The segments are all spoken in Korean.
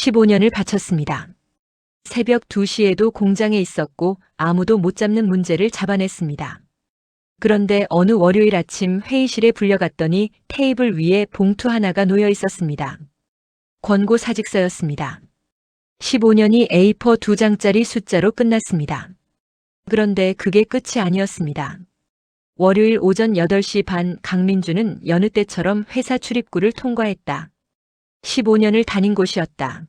15년을 바쳤습니다. 새벽 2시에도 공장에 있었고 아무도 못 잡는 문제를 잡아냈습니다. 그런데 어느 월요일 아침 회의실에 불려갔더니 테이블 위에 봉투 하나가 놓여 있었습니다. 권고 사직서였습니다. 15년이 A4 2장짜리 숫자로 끝났습니다. 그런데 그게 끝이 아니었습니다. 월요일 오전 8시 반 강민주는 여느 때처럼 회사 출입구를 통과했다. 15년을 다닌 곳이었다.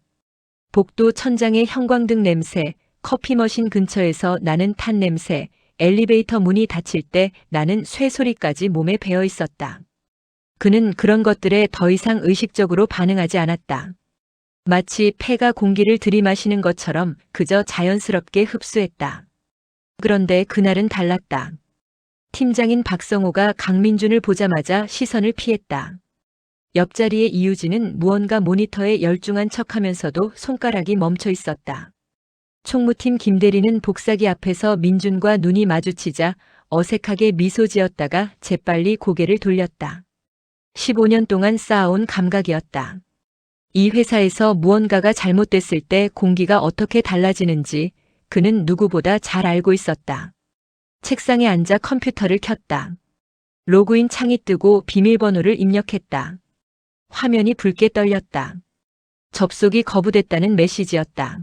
복도 천장의 형광등 냄새, 커피 머신 근처에서 나는 탄 냄새, 엘리베이터 문이 닫힐 때 나는 쇠소리까지 몸에 배어 있었다. 그는 그런 것들에 더 이상 의식적으로 반응하지 않았다. 마치 폐가 공기를 들이마시는 것처럼 그저 자연스럽게 흡수했다. 그런데 그날은 달랐다. 팀장인 박성호가 강민준을 보자마자 시선을 피했다. 옆자리의 이유진은 무언가 모니터에 열중한 척하면서도 손가락이 멈춰 있었다. 총무팀 김대리는 복사기 앞에서 민준과 눈이 마주치자 어색하게 미소 지었다가 재빨리 고개를 돌렸다. 15년 동안 쌓아온 감각이었다. 이 회사에서 무언가가 잘못됐을 때 공기가 어떻게 달라지는지 그는 누구보다 잘 알고 있었다. 책상에 앉아 컴퓨터를 켰다. 로그인 창이 뜨고 비밀번호를 입력했다. 화면이 붉게 떨렸다. 접속이 거부됐다는 메시지였다.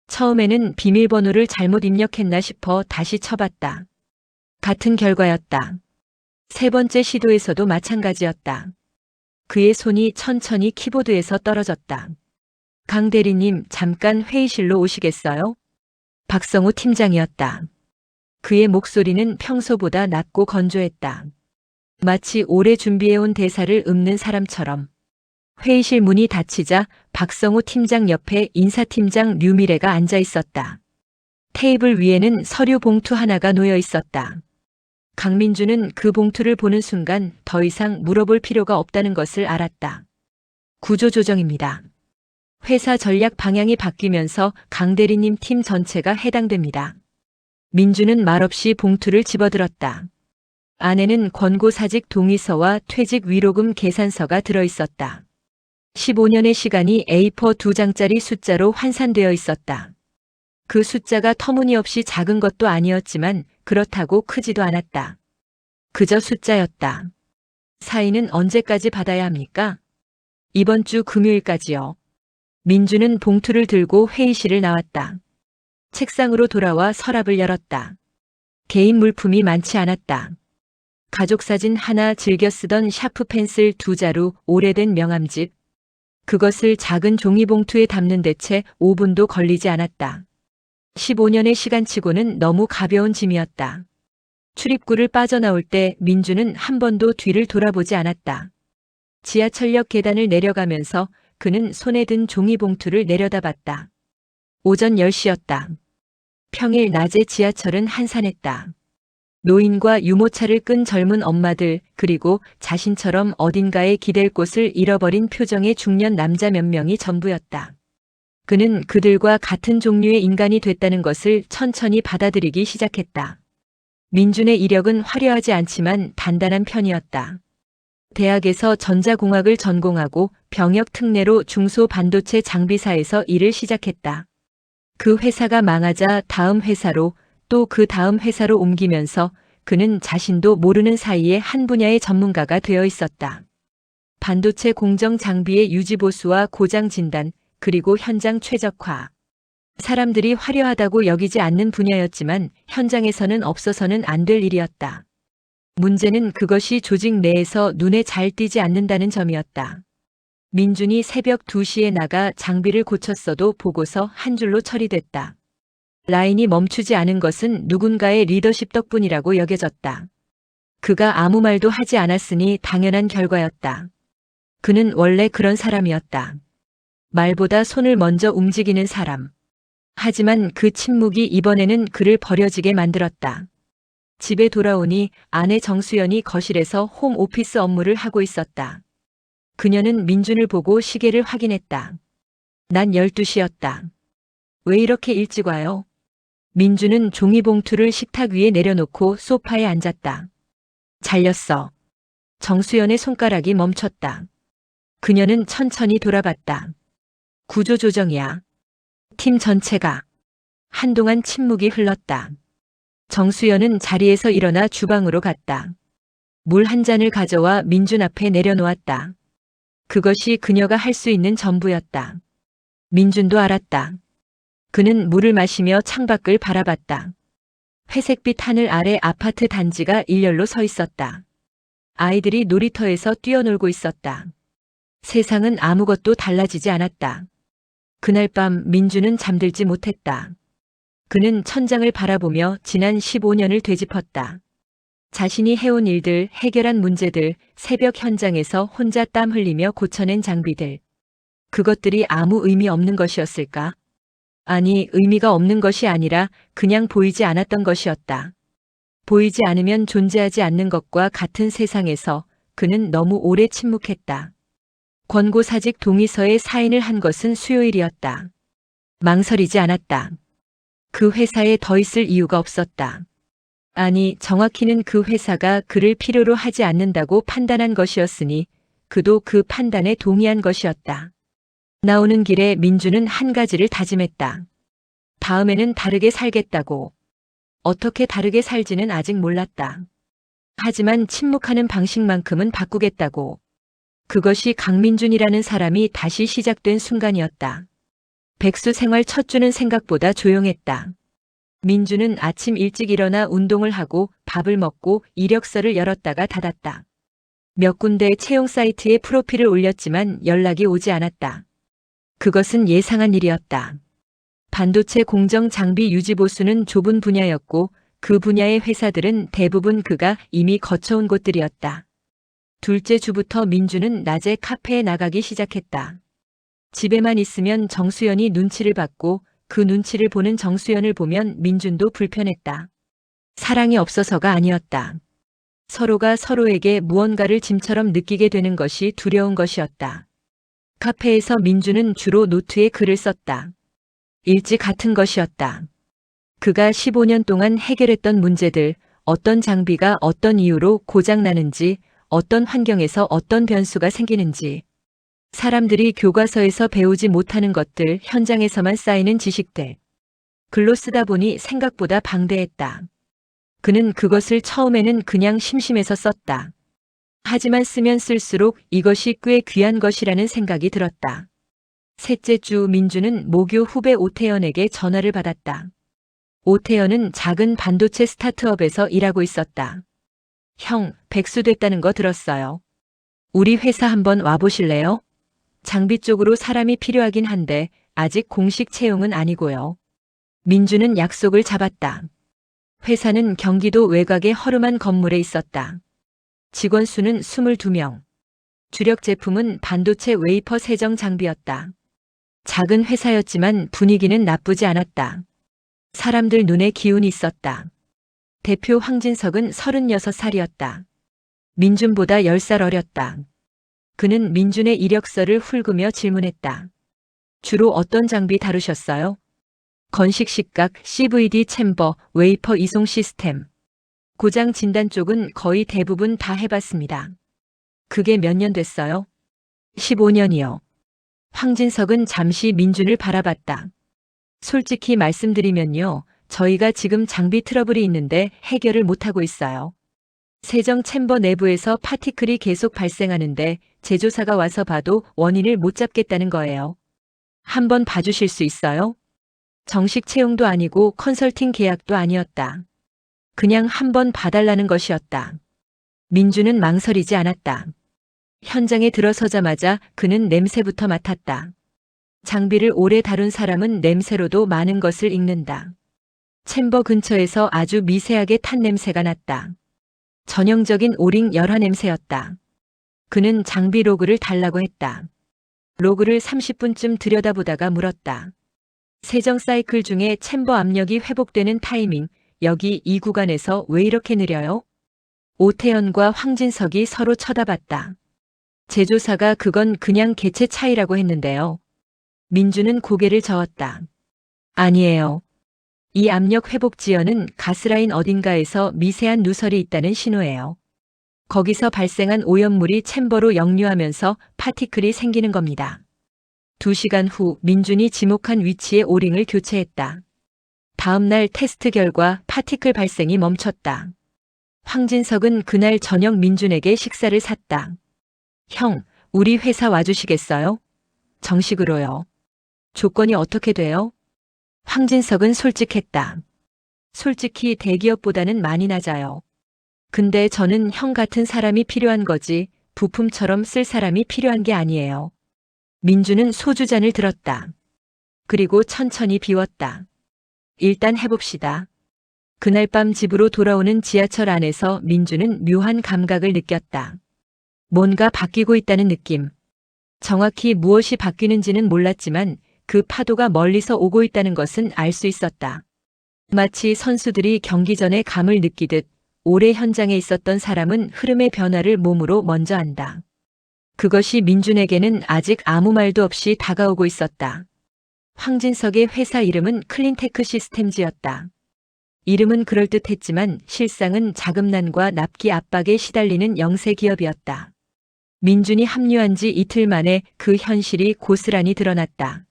처음에는 비밀번호를 잘못 입력했나 싶어 다시 쳐봤다. 같은 결과였다. 세 번째 시도에서도 마찬가지였다. 그의 손이 천천히 키보드에서 떨어졌다. 강 대리님, 잠깐 회의실로 오시겠어요? 박성우 팀장이었다. 그의 목소리는 평소보다 낮고 건조했다. 마치 오래 준비해온 대사를 읊는 사람처럼. 회의실 문이 닫히자 박성우 팀장 옆에 인사팀장 류미래가 앉아 있었다. 테이블 위에는 서류 봉투 하나가 놓여 있었다. 강민주는 그 봉투를 보는 순간 더 이상 물어볼 필요가 없다는 것을 알았다. 구조조정입니다. 회사 전략 방향이 바뀌면서 강 대리님 팀 전체가 해당됩니다. 민주는 말없이 봉투를 집어들었다. 안에는 권고사직 동의서와 퇴직 위로금 계산서가 들어있었다. 15년의 시간이 A4 2장짜리 숫자로 환산되어 있었다. 그 숫자가 터무니없이 작은 것도 아니었지만 그렇다고 크지도 않았다. 그저 숫자였다. 사인은 언제까지 받아야 합니까? 이번 주 금요일까지요. 민주는 봉투를 들고 회의실을 나왔다. 책상으로 돌아와 서랍을 열었다. 개인 물품이 많지 않았다. 가족사진 하나, 즐겨 쓰던 샤프 펜슬 2자루, 오래된 명함집. 그것을 작은 종이봉투에 담는 데 채 5분도 걸리지 않았다. 15년의 시간치고는 너무 가벼운 짐이었다. 출입구를 빠져나올 때 민주는 한 번도 뒤를 돌아보지 않았다. 지하철역 계단을 내려가면서 그는 손에 든 종이봉투를 내려다봤다. 오전 10시였다. 평일 낮에 지하철은 한산했다. 노인과 유모차를 끈 젊은 엄마들, 그리고 자신처럼 어딘가에 기댈 곳을 잃어버린 표정의 중년 남자 몇 명이 전부였다. 그는 그들과 같은 종류의 인간이 됐다는 것을 천천히 받아들이기 시작했다. 민준의 이력은 화려하지 않지만 단단한 편이었다. 대학에서 전자공학을 전공하고 병역 특례로 중소반도체 장비사에서 일을 시작했다. 그 회사가 망하자 다음 회사로 또 그 다음 회사로 옮기면서 그는 자신도 모르는 사이에 한 분야의 전문가가 되어 있었다. 반도체 공정 장비의 유지보수와 고장 진단, 그리고 현장 최적화. 사람들이 화려하다고 여기지 않는 분야였지만 현장에서는 없어서는 안 될 일이었다. 문제는 그것이 조직 내에서 눈에 잘 띄지 않는다는 점이었다. 민준이 새벽 2시에 나가 장비를 고쳤어도 보고서 한 줄로 처리됐다. 라인이 멈추지 않은 것은 누군가의 리더십 덕분이라고 여겨졌다. 그가 아무 말도 하지 않았으니 당연한 결과였다. 그는 원래 그런 사람이었다. 말보다 손을 먼저 움직이는 사람. 하지만 그 침묵이 이번에는 그를 버려지게 만들었다. 집에 돌아오니 아내 정수연이 거실에서 홈오피스 업무를 하고 있었다. 그녀는 민준을 보고 시계를 확인했다. 난 12시였다. 왜 이렇게 일찍 와요? 민준은 종이봉투를 식탁 위에 내려놓고 소파에 앉았다. 잘렸어. 정수연의 손가락이 멈췄다. 그녀는 천천히 돌아봤다. 구조조정이야. 팀 전체가. 한동안 침묵이 흘렀다. 정수연은 자리에서 일어나 주방으로 갔다. 물 한 잔을 가져와 민준 앞에 내려놓았다. 그것이 그녀가 할 수 있는 전부였다. 민준도 알았다. 그는 물을 마시며 창밖을 바라봤다. 회색빛 하늘 아래 아파트 단지가 일렬로 서 있었다. 아이들이 놀이터에서 뛰어놀고 있었다. 세상은 아무것도 달라지지 않았다. 그날 밤 민준은 잠들지 못했다. 그는 천장을 바라보며 지난 15년을 되짚었다. 자신이 해온 일들, 해결한 문제들, 새벽 현장에서 혼자 땀 흘리며 고쳐낸 장비들. 그것들이 아무 의미 없는 것이었을까? 아니, 의미가 없는 것이 아니라 그냥 보이지 않았던 것이었다. 보이지 않으면 존재하지 않는 것과 같은 세상에서 그는 너무 오래 침묵했다. 권고사직 동의서에 사인을 한 것은 수요일이었다. 망설이지 않았다. 그 회사에 더 있을 이유가 없었다. 아니, 정확히는 그 회사가 그를 필요로 하지 않는다고 판단한 것이었으니 그도 그 판단에 동의한 것이었다. 나오는 길에 민주는 한 가지를 다짐했다. 다음에는 다르게 살겠다고. 어떻게 다르게 살지는 아직 몰랐다. 하지만 침묵하는 방식만큼은 바꾸겠다고. 그것이 강민준이라는 사람이 다시 시작된 순간이었다. 백수 생활 첫 주는 생각보다 조용했다. 민주는 아침 일찍 일어나 운동을 하고 밥을 먹고 이력서를 열었다가 닫았다. 몇 군데 채용 사이트에 프로필을 올렸지만 연락이 오지 않았다. 그것은 예상한 일이었다. 반도체 공정 장비 유지 보수는 좁은 분야였고 그 분야의 회사들은 대부분 그가 이미 거쳐온 곳들이었다. 둘째 주부터 민주는 낮에 카페에 나가기 시작했다. 집에만 있으면 정수연이 눈치를 받고 그 눈치를 보는 정수연을 보면 민준도 불편했다. 사랑이 없어서가 아니었다. 서로가 서로에게 무언가를 짐처럼 느끼게 되는 것이 두려운 것이었다. 카페에서 민주는 주로 노트에 글을 썼다. 일지 같은 것이었다. 그가 15년 동안 해결했던 문제들, 어떤 장비가 어떤 이유로 고장나는지, 어떤 환경에서 어떤 변수가 생기는지, 사람들이 교과서에서 배우지 못하는 것들, 현장에서만 쌓이는 지식들. 글로 쓰다 보니 생각보다 방대했다. 그는 그것을 처음에는 그냥 심심해서 썼다. 하지만 쓰면 쓸수록 이것이 꽤 귀한 것이라는 생각이 들었다. 셋째 주 민주는 모교 후배 오태연에게 전화를 받았다. 오태연은 작은 반도체 스타트업에서 일하고 있었다. 형, 백수 됐다는 거 들었어요. 우리 회사 한번 와보실래요? 장비 쪽으로 사람이 필요하긴 한데 아직 공식 채용은 아니고요. 민주는 약속을 잡았다. 회사는 경기도 외곽의 허름한 건물에 있었다. 직원 수는 22명. 주력 제품은 반도체 웨이퍼 세정 장비였다. 작은 회사였지만 분위기는 나쁘지 않았다. 사람들 눈에 기운이 있었다. 대표 황진석은 36살이었다. 민준보다 10살 어렸다. 그는 민준의 이력서를 훑으며 질문했다. 주로 어떤 장비 다루셨어요? 건식 식각, CVD 챔버, 웨이퍼 이송 시스템. 고장 진단 쪽은 거의 대부분 다 해봤습니다. 그게 몇 년 됐어요? 15년이요. 황진석은 잠시 민준을 바라봤다. 솔직히 말씀드리면요. 저희가 지금 장비 트러블이 있는데 해결을 못하고 있어요. 세정 챔버 내부에서 파티클이 계속 발생하는데 제조사가 와서 봐도 원인을 못 잡겠다는 거예요. 한번 봐주실 수 있어요? 정식 채용도 아니고 컨설팅 계약도 아니었다. 그냥 한번 봐달라는 것이었다. 민주는 망설이지 않았다. 현장에 들어서자마자 그는 냄새부터 맡았다. 장비를 오래 다룬 사람은 냄새로도 많은 것을 읽는다. 챔버 근처에서 아주 미세하게 탄 냄새가 났다. 전형적인 오링 열화 냄새였다. 그는 장비 로그를 달라고 했다. 로그를 30분쯤 들여다보다가 물었다. 세정 사이클 중에 챔버 압력이 회복되는 타이밍, 여기 이 구간에서 왜 이렇게 느려요? 오태연과 황진석이 서로 쳐다봤다. 제조사가 그건 그냥 개체 차이라고 했는데요. 민주는 고개를 저었다. 아니에요. 이 압력 회복 지연은 가스라인 어딘가에서 미세한 누설이 있다는 신호예요. 거기서 발생한 오염물이 챔버로 역류하면서 파티클이 생기는 겁니다. 2시간 후 민준이 지목한 위치에 오링을 교체했다. 다음 날 테스트 결과 파티클 발생이 멈췄다. 황진석은 그날 저녁 민준에게 식사를 샀다. 형, 우리 회사 와주시겠어요? 정식으로요. 조건이 어떻게 돼요? 황진석은 솔직했다. 솔직히 대기업보다는 많이 낮아요. 근데 저는 형 같은 사람이 필요한 거지 부품처럼 쓸 사람이 필요한 게 아니에요. 민주는 소주잔을 들었다. 그리고 천천히 비웠다. 일단 해봅시다. 그날 밤 집으로 돌아오는 지하철 안에서 민주는 묘한 감각을 느꼈다. 뭔가 바뀌고 있다는 느낌. 정확히 무엇이 바뀌는지는 몰랐지만 그 파도가 멀리서 오고 있다는 것은 알 수 있었다. 마치 선수들이 경기 전에 감을 느끼듯 오래 현장에 있었던 사람은 흐름의 변화를 몸으로 먼저 안다. 그것이 민준에게는 아직 아무 말도 없이 다가오고 있었다. 황진석의 회사 이름은 클린테크 시스템즈였다. 이름은 그럴듯했지만 실상은 자금난과 납기 압박에 시달리는 영세 기업이었다. 민준이 합류한 지 이틀 만에 그 현실이 고스란히 드러났다.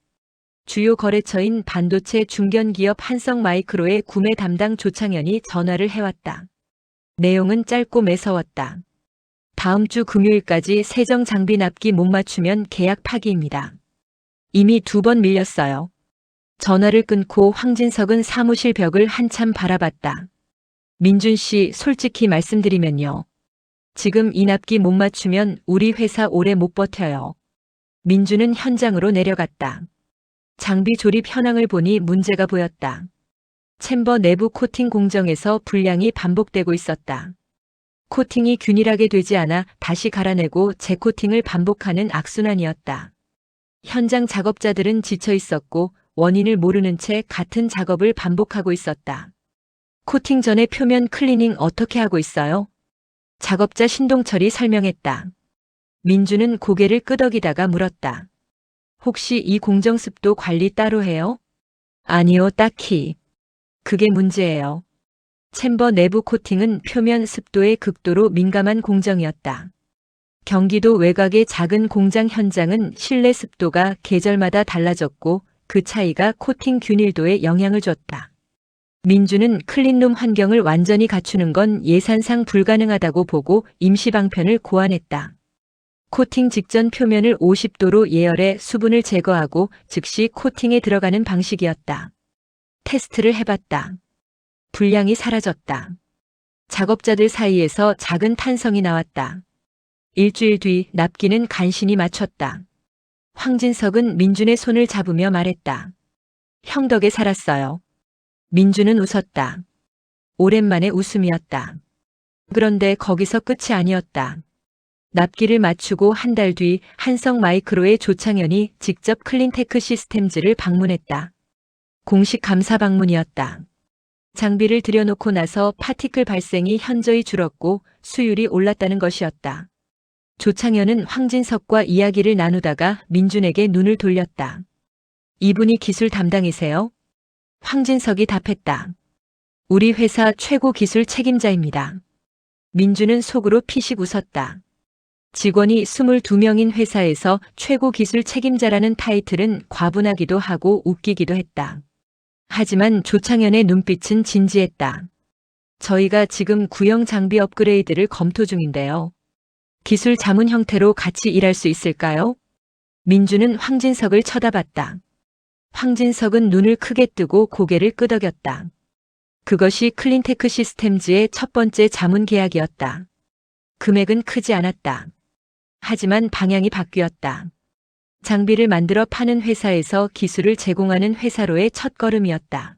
주요 거래처인 반도체 중견기업 한성마이크로의 구매 담당 조창현이 전화를 해왔다. 내용은 짧고 매서웠다. 다음 주 금요일까지 세정 장비 납기 못 맞추면 계약 파기입니다. 이미 2번 밀렸어요. 전화를 끊고 황진석은 사무실 벽을 한참 바라봤다. 민준 씨, 솔직히 말씀드리면요. 지금 이 납기 못 맞추면 우리 회사 오래 못 버텨요. 민준은 현장으로 내려갔다. 장비 조립 현황을 보니 문제가 보였다. 챔버 내부 코팅 공정에서 불량이 반복되고 있었다. 코팅이 균일하게 되지 않아 다시 갈아내고 재코팅을 반복하는 악순환이었다. 현장 작업자들은 지쳐 있었고 원인을 모르는 채 같은 작업을 반복하고 있었다. 코팅 전에 표면 클리닝 어떻게 하고 있어요? 작업자 신동철이 설명했다. 민주는 고개를 끄덕이다가 물었다. 혹시 이 공정 습도 관리 따로 해요? 아니요, 딱히. 그게 문제예요. 챔버 내부 코팅은 표면 습도에 극도로 민감한 공정이었다. 경기도 외곽의 작은 공장 현장은 실내 습도가 계절마다 달라졌고 그 차이가 코팅 균일도에 영향을 줬다. 민주는 클린룸 환경을 완전히 갖추는 건 예산상 불가능하다고 보고 임시 방편을 고안했다. 코팅 직전 표면을 50도로 예열해 수분을 제거하고 즉시 코팅에 들어가는 방식이었다. 테스트를 해봤다. 불량이 사라졌다. 작업자들 사이에서 작은 탄성이 나왔다. 일주일 뒤 납기는 간신히 맞췄다. 황진석은 민준의 손을 잡으며 말했다. 형 덕에 살았어요. 민준은 웃었다. 오랜만에 웃음이었다. 그런데 거기서 끝이 아니었다. 납기를 맞추고 한 달 뒤 한성마이크로의 조창현이 직접 클린테크 시스템즈를 방문했다. 공식 감사 방문이었다. 장비를 들여놓고 나서 파티클 발생이 현저히 줄었고 수율이 올랐다는 것이었다. 조창현은 황진석과 이야기를 나누다가 민준에게 눈을 돌렸다. 이분이 기술 담당이세요? 황진석이 답했다. 우리 회사 최고 기술 책임자입니다. 민준은 속으로 피식 웃었다. 직원이 22명인 회사에서 최고 기술 책임자라는 타이틀은 과분하기도 하고 웃기기도 했다. 하지만 조창현의 눈빛은 진지했다. 저희가 지금 구형 장비 업그레이드를 검토 중인데요. 기술 자문 형태로 같이 일할 수 있을까요? 민주는 황진석을 쳐다봤다. 황진석은 눈을 크게 뜨고 고개를 끄덕였다. 그것이 클린테크 시스템즈의 첫 번째 자문 계약이었다. 금액은 크지 않았다. 하지만 방향이 바뀌었다. 장비를 만들어 파는 회사에서 기술을 제공하는 회사로의 첫걸음이었다.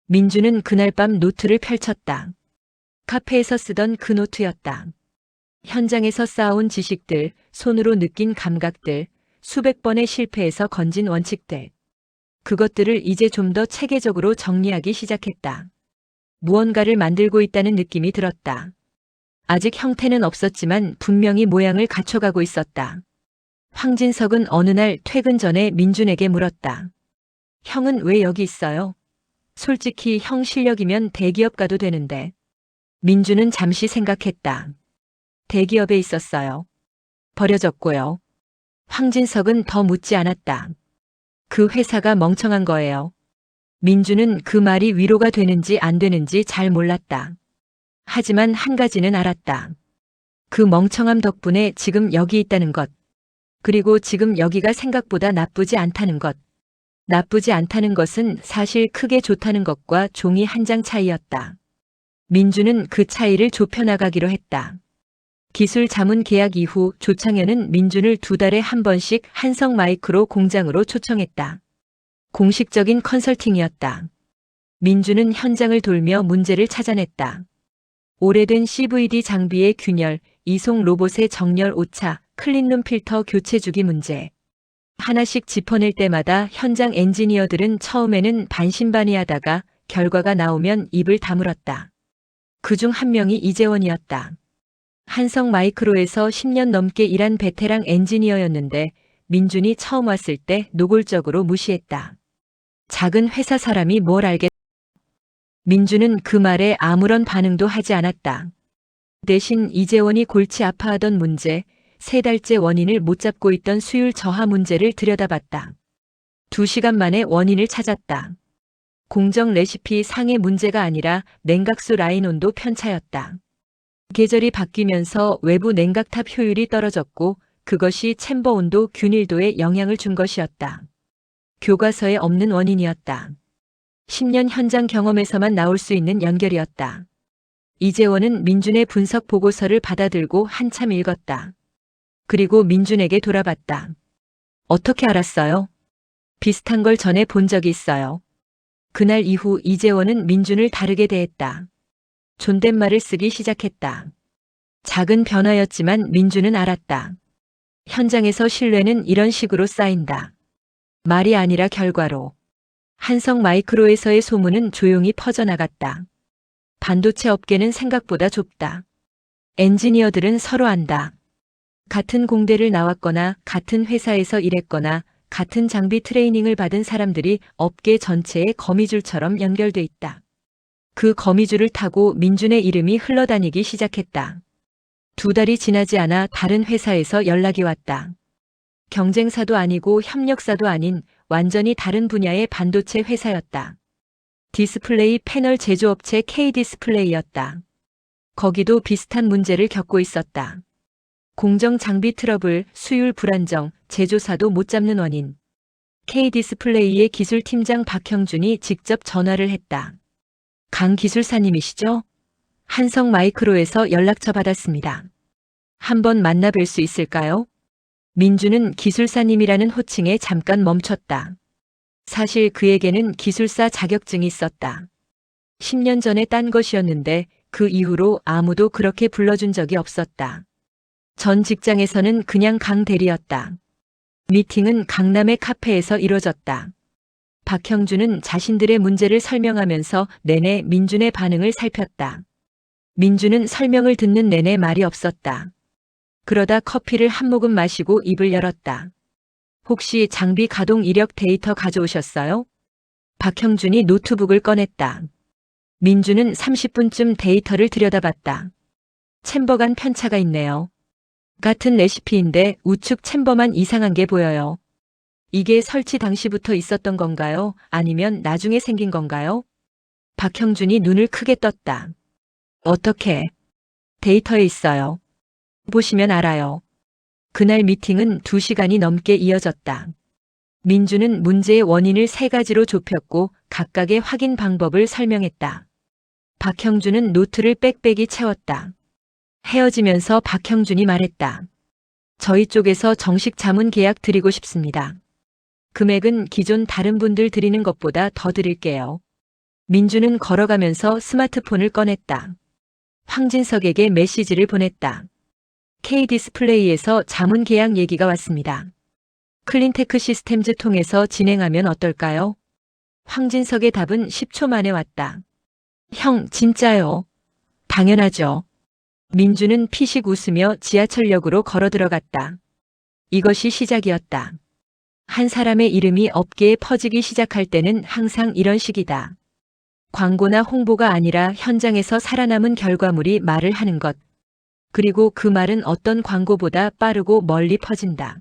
민주는 그날 밤 노트를 펼쳤다. 카페에서 쓰던 그 노트였다. 현장에서 쌓아온 지식들, 손으로 느낀 감각들, 수백 번의 실패에서 건진 원칙들. 그것들을 이제 좀 더 체계적으로 정리하기 시작했다. 무언가를 만들고 있다는 느낌이 들었다. 아직 형태는 없었지만 분명히 모양을 갖춰가고 있었다. 황진석은 어느 날 퇴근 전에 민준에게 물었다. 형은 왜 여기 있어요? 솔직히 형 실력이면 대기업 가도 되는데. 민준은 잠시 생각했다. 대기업에 있었어요. 버려졌고요. 황진석은 더 묻지 않았다. 그 회사가 멍청한 거예요. 민주는 그 말이 위로가 되는지 안 되는지 잘 몰랐다. 하지만 한 가지는 알았다. 그 멍청함 덕분에 지금 여기 있다는 것. 그리고 지금 여기가 생각보다 나쁘지 않다는 것. 나쁘지 않다는 것은 사실 크게 좋다는 것과 종이 한 장 차이였다. 민주는 그 차이를 좁혀나가기로 했다. 기술 자문 계약 이후 조창현은 민준을 2달에 한 번씩 한성 마이크로 공장으로 초청했다. 공식적인 컨설팅이었다. 민준은 현장을 돌며 문제를 찾아냈다. 오래된 CVD 장비의 균열, 이송 로봇의 정렬 오차, 클린룸 필터 교체 주기 문제. 하나씩 짚어낼 때마다 현장 엔지니어들은 처음에는 반신반의하다가 결과가 나오면 입을 다물었다. 그중 한 명이 이재원이었다. 한성 마이크로에서 10년 넘게 일한 베테랑 엔지니어였는데 민준이 처음 왔을 때 노골적으로 무시했다. 작은 회사 사람이 뭘 알겠... 민준은 그 말에 아무런 반응도 하지 않았다. 대신 이재원이 골치 아파하던 문제, 3달째 원인을 못 잡고 있던 수율 저하 문제를 들여다봤다. 2시간 만에 원인을 찾았다. 공정 레시피 상의 문제가 아니라 냉각수 라인 온도 편차였다. 계절이 바뀌면서 외부 냉각탑 효율이 떨어졌고 그것이 챔버 온도 균일도에 영향을 준 것이었다. 교과서에 없는 원인이었다. 10년 현장 경험에서만 나올 수 있는 연결이었다. 이재원은 민준의 분석 보고서를 받아들고 한참 읽었다. 그리고 민준에게 돌아봤다. 어떻게 알았어요? 비슷한 걸 전에 본 적이 있어요. 그날 이후 이재원은 민준을 다르게 대했다. 존댓말을 쓰기 시작했다. 작은 변화였지만 민준은 알았다. 현장에서 신뢰는 이런 식으로 쌓인다. 말이 아니라 결과로. 한성 마이크로에서의 소문은 조용히 퍼져나갔다. 반도체 업계는 생각보다 좁다. 엔지니어들은 서로 안다. 같은 공대를 나왔거나 같은 회사에서 일했거나 같은 장비 트레이닝을 받은 사람들이 업계 전체의 거미줄처럼 연결돼 있다. 그 거미줄을 타고 민준의 이름이 흘러다니기 시작했다. 2달이 지나지 않아 다른 회사에서 연락이 왔다. 경쟁사도 아니고 협력사도 아닌 완전히 다른 분야의 반도체 회사였다. 디스플레이 패널 제조업체 K디스플레이였다. 거기도 비슷한 문제를 겪고 있었다. 공정 장비 트러블, 수율 불안정, 제조사도 못 잡는 원인. K디스플레이의 기술팀장 박형준이 직접 전화를 했다. 강 기술사님이시죠? 한성 마이크로에서 연락처 받았습니다. 한번 만나 뵐 수 있을까요? 민준은 기술사님이라는 호칭에 잠깐 멈췄다. 사실 그에게는 기술사 자격증이 있었다. 10년 전에 딴 것이었는데 그 이후로 아무도 그렇게 불러준 적이 없었다. 전 직장에서는 그냥 강 대리였다. 미팅은 강남의 카페에서 이뤄졌다. 박형준은 자신들의 문제를 설명하면서 내내 민준의 반응을 살폈다. 민준은 설명을 듣는 내내 말이 없었다. 그러다 커피를 한 모금 마시고 입을 열었다. 혹시 장비 가동 이력 데이터 가져오셨어요? 박형준이 노트북을 꺼냈다. 민준은 30분쯤 데이터를 들여다봤다. 챔버 간 편차가 있네요. 같은 레시피인데 우측 챔버만 이상한 게 보여요. 이게 설치 당시부터 있었던 건가요? 아니면 나중에 생긴 건가요? 박형준이 눈을 크게 떴다. 어떻게? 데이터에 있어요. 보시면 알아요. 그날 미팅은 2시간이 넘게 이어졌다. 민주는 문제의 원인을 3가지로 좁혔고 각각의 확인 방법을 설명했다. 박형준은 노트를 빽빽이 채웠다. 헤어지면서 박형준이 말했다. 저희 쪽에서 정식 자문 계약 드리고 싶습니다. 금액은 기존 다른 분들 드리는 것보다 더 드릴게요. 민주는 걸어가면서 스마트폰을 꺼냈다. 황진석에게 메시지를 보냈다. K디스플레이에서 자문 계약 얘기가 왔습니다. 클린테크 시스템즈 통해서 진행하면 어떨까요? 황진석의 답은 10초 만에 왔다. 형, 진짜요? 당연하죠. 민주는 피식 웃으며 지하철역으로 걸어 들어갔다. 이것이 시작이었다. 한 사람의 이름이 업계에 퍼지기 시작할 때는 항상 이런 식이다. 광고나 홍보가 아니라 현장에서 살아남은 결과물이 말을 하는 것. 그리고 그 말은 어떤 광고보다 빠르고 멀리 퍼진다.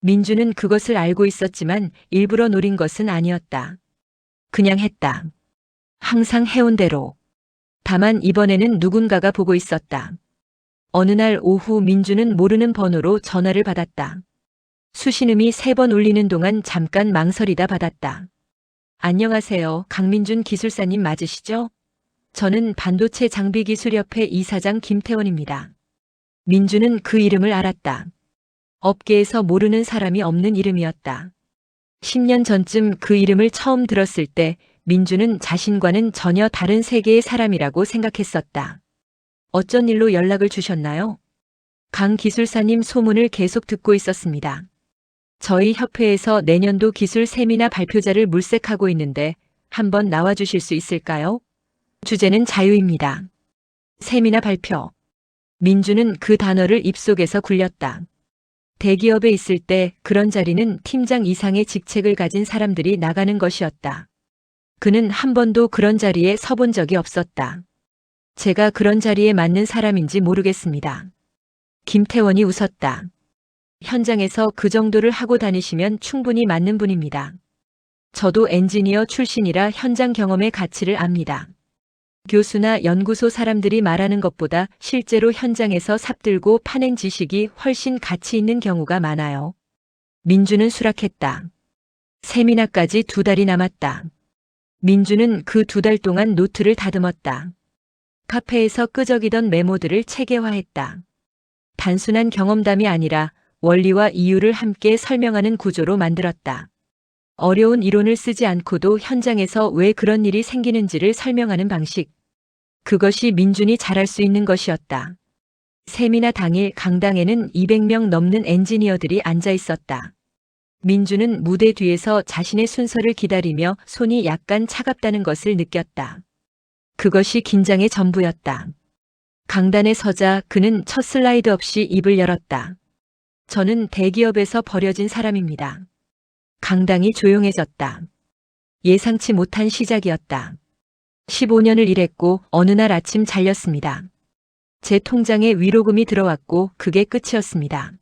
민주는 그것을 알고 있었지만 일부러 노린 것은 아니었다. 그냥 했다. 항상 해온 대로. 다만 이번에는 누군가가 보고 있었다. 어느 날 오후 민주는 모르는 번호로 전화를 받았다. 수신음이 3번 울리는 동안 잠깐 망설이다 받았다. 안녕하세요. 강민준 기술사님 맞으시죠? 저는 반도체 장비기술협회 이사장 김태원입니다. 민주는 그 이름을 알았다. 업계에서 모르는 사람이 없는 이름이었다. 10년 전쯤 그 이름을 처음 들었을 때 민주는 자신과는 전혀 다른 세계의 사람이라고 생각했었다. 어쩐 일로 연락을 주셨나요? 강 기술사님 소문을 계속 듣고 있었습니다. 저희 협회에서 내년도 기술 세미나 발표자를 물색하고 있는데 한번 나와주실 수 있을까요? 주제는 자유입니다. 세미나 발표. 민주는 그 단어를 입속에서 굴렸다. 대기업에 있을 때 그런 자리는 팀장 이상의 직책을 가진 사람들이 나가는 것이었다. 그는 한 번도 그런 자리에 서본 적이 없었다. 제가 그런 자리에 맞는 사람인지 모르겠습니다. 김태원이 웃었다. 현장에서 그 정도를 하고 다니시면 충분히 맞는 분입니다. 저도 엔지니어 출신이라 현장 경험의 가치를 압니다. 교수나 연구소 사람들이 말하는 것보다 실제로 현장에서 삽들고 파낸 지식이 훨씬 가치 있는 경우가 많아요. 민주는 수락했다. 세미나까지 2달이 남았다. 민주는 그 2달 동안 노트를 다듬었다. 카페에서 끄적이던 메모들을 체계화했다. 단순한 경험담이 아니라 원리와 이유를 함께 설명하는 구조로 만들었다. 어려운 이론을 쓰지 않고도 현장에서 왜 그런 일이 생기는지를 설명하는 방식. 그것이 민준이 잘할 수 있는 것이었다. 세미나 당일 강당에는 200명 넘는 엔지니어들이 앉아 있었다. 민주는 무대 뒤에서 자신의 순서를 기다리며 손이 약간 차갑다는 것을 느꼈다. 그것이 긴장의 전부였다. 강단에 서자 그는 첫 슬라이드 없이 입을 열었다. 저는 대기업에서 버려진 사람입니다. 강당이 조용해졌다. 예상치 못한 시작이었다. 15년을 일했고 어느 날 아침 잘렸습니다. 제 통장에 위로금이 들어왔고 그게 끝이었습니다.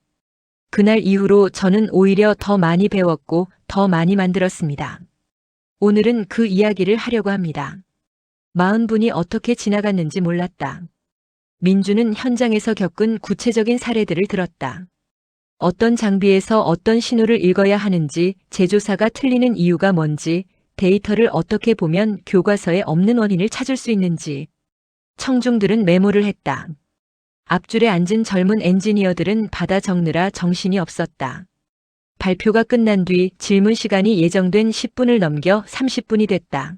그날 이후로 저는 오히려 더 많이 배웠고 더 많이 만들었습니다. 오늘은 그 이야기를 하려고 합니다. 40분이 어떻게 지나갔는지 몰랐다. 민주는 현장에서 겪은 구체적인 사례들을 들었다. 어떤 장비에서 어떤 신호를 읽어야 하는지, 제조사가 틀리는 이유가 뭔지, 데이터를 어떻게 보면 교과서에 없는 원인을 찾을 수 있는지. 청중들은 메모를 했다. 앞줄에 앉은 젊은 엔지니어들은 받아 적느라 정신이 없었다. 발표가 끝난 뒤 질문 시간이 예정된 10분을 넘겨 30분이 됐다.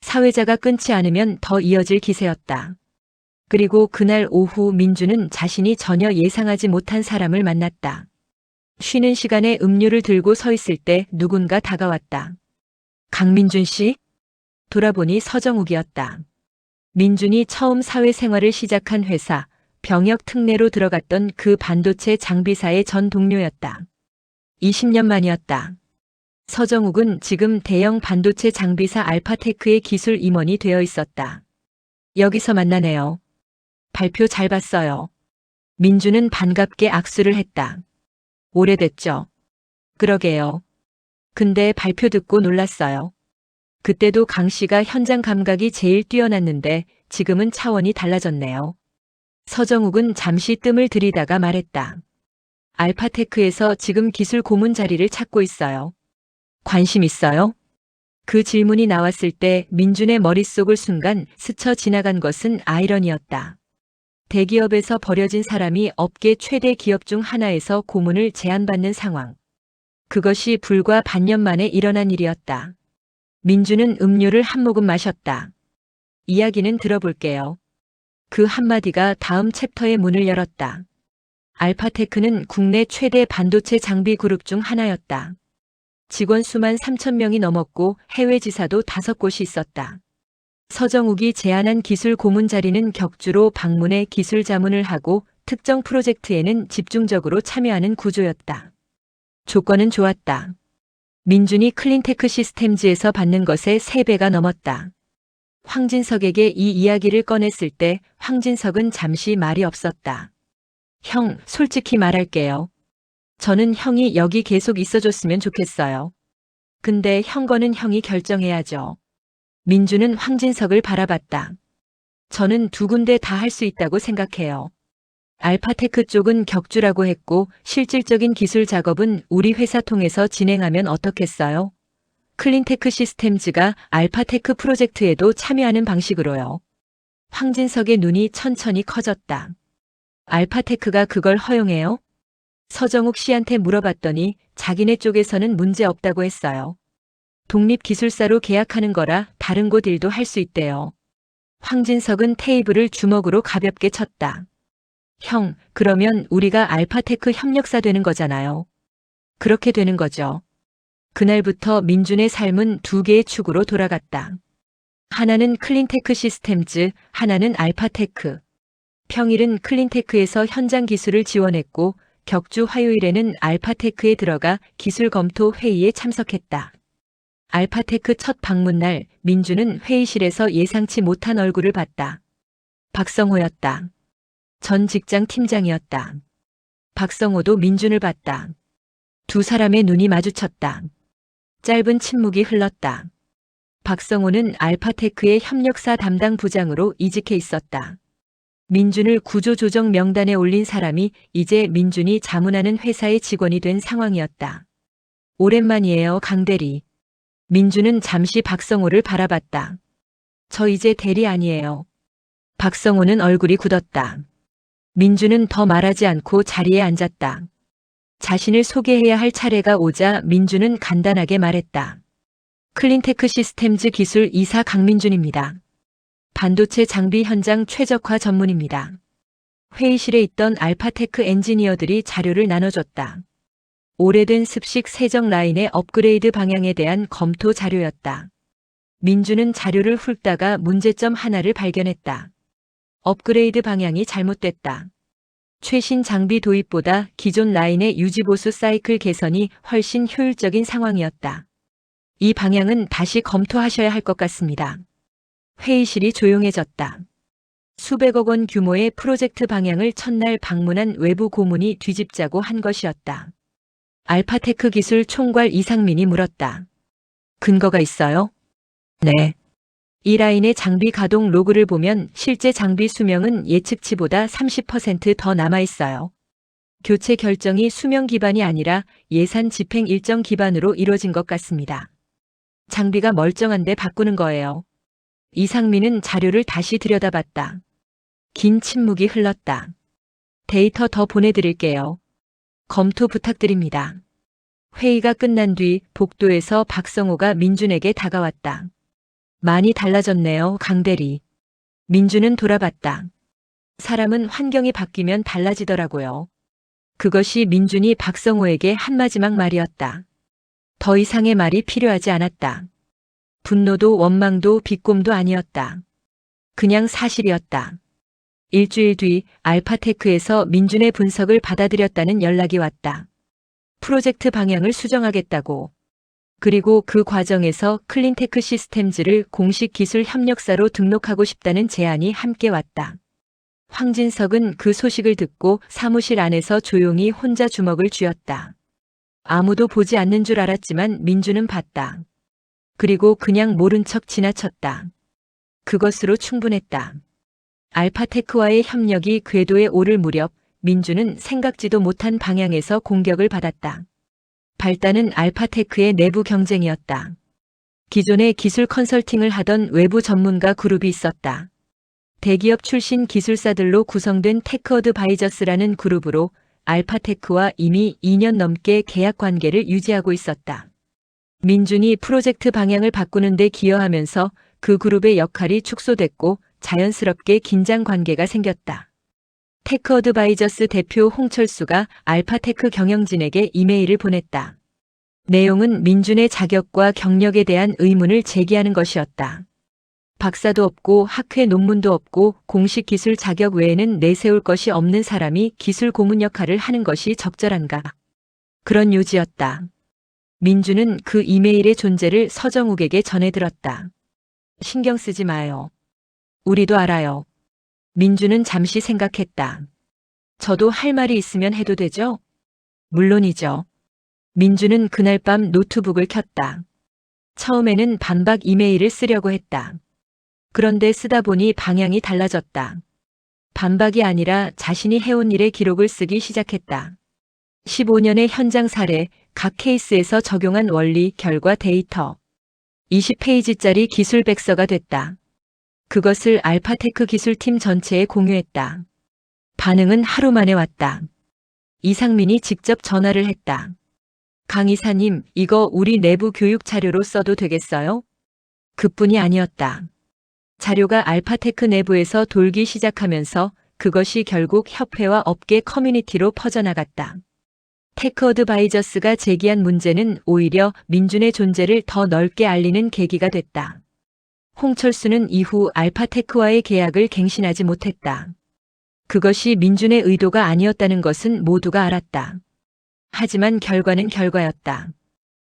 사회자가 끊지 않으면 더 이어질 기세였다. 그리고 그날 오후 민주는 자신이 전혀 예상하지 못한 사람을 만났다. 쉬는 시간에 음료를 들고 서 있을 때 누군가 다가왔다. 강민준 씨? 돌아보니 서정욱이었다. 민준이 처음 사회생활을 시작한 회사, 병역 특례로 들어갔던 그 반도체 장비사의 전 동료였다. 20년 만이었다. 서정욱은 지금 대형 반도체 장비사 알파테크의 기술 임원이 되어 있었다. 여기서 만나네요. 발표 잘 봤어요. 민주는 반갑게 악수를 했다. 오래됐죠? 그러게요. 근데 발표 듣고 놀랐어요. 그때도 강 씨가 현장 감각이 제일 뛰어났는데 지금은 차원이 달라졌네요. 서정욱은 잠시 뜸을 들이다가 말했다. 알파테크에서 지금 기술 고문 자리를 찾고 있어요. 관심 있어요? 그 질문이 나왔을 때 민준의 머릿속을 순간 스쳐 지나간 것은 아이러니였다. 대기업에서 버려진 사람이 업계 최대 기업 중 하나에서 고문을 제안받는 상황. 그것이 불과 반년 만에 일어난 일이었다. 민주는 음료를 한 모금 마셨다. 이야기는 들어볼게요. 그 한마디가 다음 챕터의 문을 열었다. 알파테크는 국내 최대 반도체 장비 그룹 중 하나였다. 직원 수만 3,000명이 넘었고 해외 지사도 5곳이 있었다. 서정욱이 제안한 기술 고문 자리는 격주로 방문해 기술 자문을 하고 특정 프로젝트에는 집중적으로 참여하는 구조였다. 조건은 좋았다. 민준이 클린테크 시스템즈에서 받는 것의 3배가 넘었다. 황진석에게 이 이야기를 꺼냈을 때 황진석은 잠시 말이 없었다. 형, 솔직히 말할게요. 저는 형이 여기 계속 있어줬으면 좋겠어요. 근데 형 거는 형이 결정해야죠. 민주는 황진석을 바라봤다. 저는 두 군데 다 할 수 있다고 생각해요. 알파테크 쪽은 격주라고 했고 실질적인 기술 작업은 우리 회사 통해서 진행하면 어떻겠어요? 클린테크 시스템즈가 알파테크 프로젝트에도 참여하는 방식으로요. 황진석의 눈이 천천히 커졌다. 알파테크가 그걸 허용해요? 서정욱 씨한테 물어봤더니 자기네 쪽에서는 문제 없다고 했어요. 독립기술사로 계약하는 거라 다른 곳 일도 할 수 있대요. 황진석은 테이블을 주먹으로 가볍게 쳤다. 형, 그러면 우리가 알파테크 협력사 되는 거잖아요. 그렇게 되는 거죠. 그날부터 민준의 삶은 두 개의 축으로 돌아갔다. 하나는 클린테크 시스템즈, 하나는 알파테크. 평일은 클린테크에서 현장 기술을 지원했고 격주 화요일에는 알파테크에 들어가 기술 검토 회의에 참석했다. 알파테크 첫 방문날 민주는 회의실에서 예상치 못한 얼굴을 봤다. 박성호였다. 전 직장 팀장이었다. 박성호도 민준을 봤다. 두 사람의 눈이 마주쳤다. 짧은 침묵이 흘렀다. 박성호는 알파테크의 협력사 담당 부장으로 이직해 있었다. 민준을 구조조정 명단에 올린 사람이 이제 민준이 자문하는 회사의 직원이 된 상황이었다. 오랜만이에요, 강 대리. 민준은 잠시 박성호를 바라봤다. 저 이제 대리 아니에요. 박성호는 얼굴이 굳었다. 민준은 더 말하지 않고 자리에 앉았다. 자신을 소개해야 할 차례가 오자 민준은 간단하게 말했다. 클린테크 시스템즈 기술 이사 강민준입니다. 반도체 장비 현장 최적화 전문입니다. 회의실에 있던 알파테크 엔지니어들이 자료를 나눠줬다. 오래된 습식 세정 라인의 업그레이드 방향에 대한 검토 자료였다. 민준은 자료를 훑다가 문제점 하나를 발견했다. 업그레이드 방향이 잘못됐다. 최신 장비 도입보다 기존 라인의 유지보수 사이클 개선이 훨씬 효율적인 상황이었다. 이 방향은 다시 검토하셔야 할 것 같습니다. 회의실이 조용해졌다. 수백억 원 규모의 프로젝트 방향을 첫날 방문한 외부 고문이 뒤집자고 한 것이었다. 알파테크 기술 총괄 이상민이 물었다. 근거가 있어요? 네. 이 라인의 장비 가동 로그를 보면 실제 장비 수명은 예측치보다 30% 더 남아있어요. 교체 결정이 수명 기반이 아니라 예산 집행 일정 기반으로 이뤄진 것 같습니다. 장비가 멀쩡한데 바꾸는 거예요. 이상민은 자료를 다시 들여다봤다. 긴 침묵이 흘렀다. 데이터 더 보내드릴게요. 검토 부탁드립니다. 회의가 끝난 뒤 복도에서 박성호가 민준에게 다가왔다. 많이 달라졌네요, 강 대리. 민준은 돌아봤다. 사람은 환경이 바뀌면 달라지더라고요. 그것이 민준이 박성호에게 한 마지막 말이었다. 더 이상의 말이 필요하지 않았다. 분노도 원망도 비꼼도 아니었다. 그냥 사실이었다. 일주일 뒤 알파테크에서 민준의 분석을 받아들였다는 연락이 왔다. 프로젝트 방향을 수정하겠다고. 그리고 그 과정에서 클린테크 시스템즈를 공식 기술 협력사로 등록하고 싶다는 제안이 함께 왔다. 황진석은 그 소식을 듣고 사무실 안에서 조용히 혼자 주먹을 쥐었다. 아무도 보지 않는 줄 알았지만 민주는 봤다. 그리고 그냥 모른 척 지나쳤다. 그것으로 충분했다. 알파테크와의 협력이 궤도에 오를 무렵 민주는 생각지도 못한 방향에서 공격을 받았다. 발단은 알파테크의 내부 경쟁이었다. 기존에 기술 컨설팅을 하던 외부 전문가 그룹이 있었다. 대기업 출신 기술사들로 구성된 테크어드바이저스라는 그룹으로 알파테크와 이미 2년 넘게 계약 관계를 유지하고 있었다. 민준이 프로젝트 방향을 바꾸는 데 기여하면서 그 그룹의 역할이 축소됐고 자연스럽게 긴장 관계가 생겼다. 테크어드바이저스 대표 홍철수가 알파테크 경영진에게 이메일을 보냈다. 내용은 민준의 자격과 경력에 대한 의문을 제기하는 것이었다. 박사도 없고 학회 논문도 없고 공식 기술 자격 외에는 내세울 것이 없는 사람이 기술 고문 역할을 하는 것이 적절한가? 그런 요지였다. 민준은 그 이메일의 존재를 서정욱에게 전해들었다. 신경 쓰지 마요. 우리도 알아요. 민준은 잠시 생각했다. 저도 할 말이 있으면 해도 되죠? 물론이죠. 민주는 그날 밤 노트북을 켰다. 처음에는 반박 이메일을 쓰려고 했다. 그런데 쓰다 보니 방향이 달라졌다. 반박이 아니라 자신이 해온 일의 기록을 쓰기 시작했다. 15년의 현장 사례, 각 케이스에서 적용한 원리, 결과, 데이터. 20페이지짜리 기술 백서가 됐다. 그것을 알파테크 기술팀 전체에 공유했다. 반응은 하루 만에 왔다. 이상민이 직접 전화를 했다. 강 이사님, 이거 우리 내부 교육 자료로 써도 되겠어요? 그뿐이 아니었다. 자료가 알파테크 내부에서 돌기 시작하면서 그것이 결국 협회와 업계 커뮤니티로 퍼져나갔다. 테크 어드바이저스가 제기한 문제는 오히려 민준의 존재를 더 넓게 알리는 계기가 됐다. 홍철수는 이후 알파테크와의 계약을 갱신하지 못했다. 그것이 민준의 의도가 아니었다는 것은 모두가 알았다. 하지만 결과는 결과였다.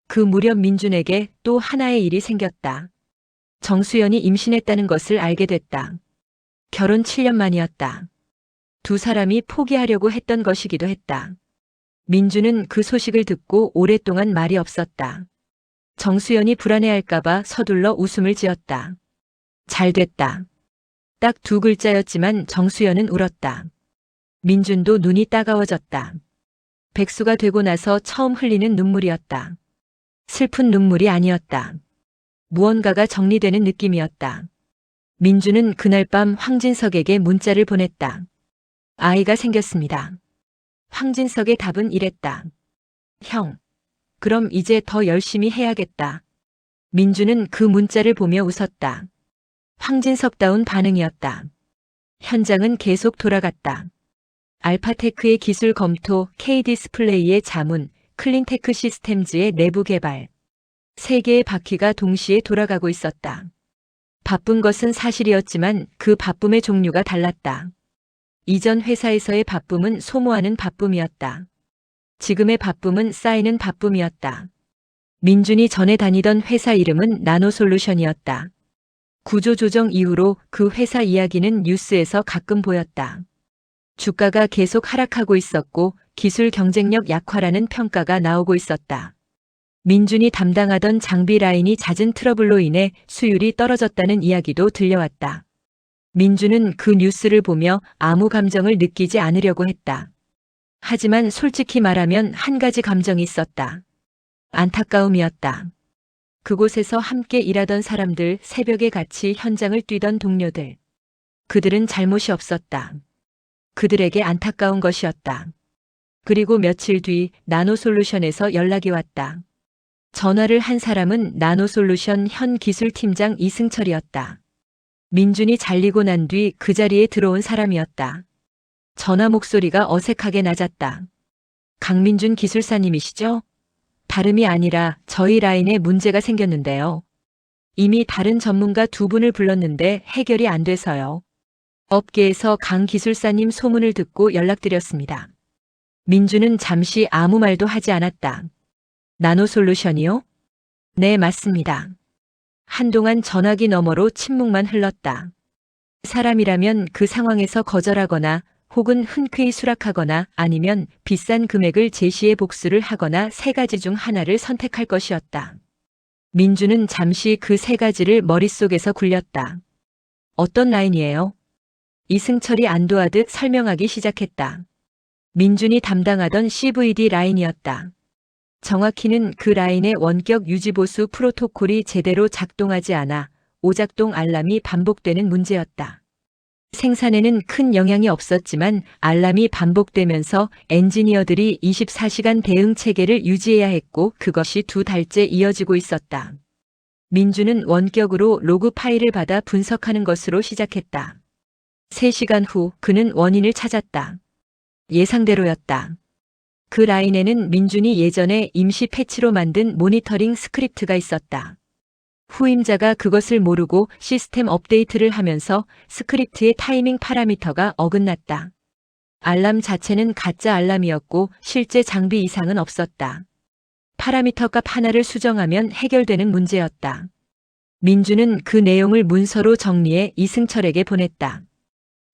그 무렵 민준에게 또 하나의 일이 생겼다. 정수연이 임신했다는 것을 알게 됐다. 결혼 7년 만이었다. 두 사람이 포기하려고 했던 것이기도 했다. 민준은 그 소식을 듣고 오랫동안 말이 없었다. 정수연이 불안해할까봐 서둘러 웃음을 지었다. 잘 됐다. 딱 두 글자였지만 정수연은 울었다. 민준도 눈이 따가워졌다. 백수가 되고 나서 처음 흘리는 눈물이었다. 슬픈 눈물이 아니었다. 무언가가 정리되는 느낌이었다. 민준은 그날 밤 황진석에게 문자를 보냈다. 아이가 생겼습니다. 황진석의 답은 이랬다. 형, 그럼 이제 더 열심히 해야겠다. 민준은 그 문자를 보며 웃었다. 황진석다운 반응이었다. 현장은 계속 돌아갔다. 알파테크의 기술 검토, K디스플레이의 자문, 클린테크 시스템즈의 내부 개발. 세 개의 바퀴가 동시에 돌아가고 있었다. 바쁜 것은 사실이었지만 그 바쁨의 종류가 달랐다. 이전 회사에서의 바쁨은 소모하는 바쁨이었다. 지금의 바쁨은 쌓이는 바쁨이었다. 민준이 전에 다니던 회사 이름은 나노솔루션이었다. 구조조정 이후로 그 회사 이야기는 뉴스에서 가끔 보였다. 주가가 계속 하락하고 있었고 기술 경쟁력 약화라는 평가가 나오고 있었다. 민준이 담당하던 장비 라인이 잦은 트러블로 인해 수율이 떨어졌다는 이야기도 들려왔다. 민준은 그 뉴스를 보며 아무 감정을 느끼지 않으려고 했다. 하지만 솔직히 말하면 한 가지 감정이 있었다. 안타까움이었다. 그곳에서 함께 일하던 사람들, 새벽에 같이 현장을 뛰던 동료들. 그들은 잘못이 없었다. 그들에게 안타까운 것이었다. 그리고 며칠 뒤 나노솔루션에서 연락이 왔다. 전화를 한 사람은 나노솔루션 현 기술팀장 이승철이었다. 민준이 잘리고 난 뒤 그 자리에 들어온 사람이었다. 전화 목소리가 어색하게 낮았다. 강민준 기술사님이시죠? 다름이 아니라 저희 라인에 문제가 생겼는데요. 이미 다른 전문가 두 분을 불렀는데 해결이 안 돼서요. 업계에서 강 기술사님 소문을 듣고 연락드렸습니다. 민준은 잠시 아무 말도 하지 않았다. 나노솔루션이요? 네, 맞습니다. 한동안 전화기 너머로 침묵만 흘렀다. 사람이라면 그 상황에서 거절하거나 혹은 흔쾌히 수락하거나 아니면 비싼 금액을 제시해 복수를 하거나 세 가지 중 하나를 선택할 것이었다. 민준은 잠시 그 세 가지를 머릿속에서 굴렸다. 어떤 라인이에요? 이승철이 안도하듯 설명하기 시작했다. 민준이 담당하던 CVD 라인이었다. 정확히는 그 라인의 원격 유지보수 프로토콜이 제대로 작동하지 않아 오작동 알람이 반복되는 문제였다. 생산에는 큰 영향이 없었지만 알람이 반복되면서 엔지니어들이 24시간 대응 체계를 유지해야 했고 그것이 두 달째 이어지고 있었다. 민준은 원격으로 로그 파일을 받아 분석하는 것으로 시작했다. 3시간 후 그는 원인을 찾았다. 예상대로였다. 그 라인에는 민준이 예전에 임시 패치로 만든 모니터링 스크립트가 있었다. 후임자가 그것을 모르고 시스템 업데이트를 하면서 스크립트의 타이밍 파라미터가 어긋났다. 알람 자체는 가짜 알람이었고 실제 장비 이상은 없었다. 파라미터 값 하나를 수정하면 해결되는 문제였다. 민준은 그 내용을 문서로 정리해 이승철에게 보냈다.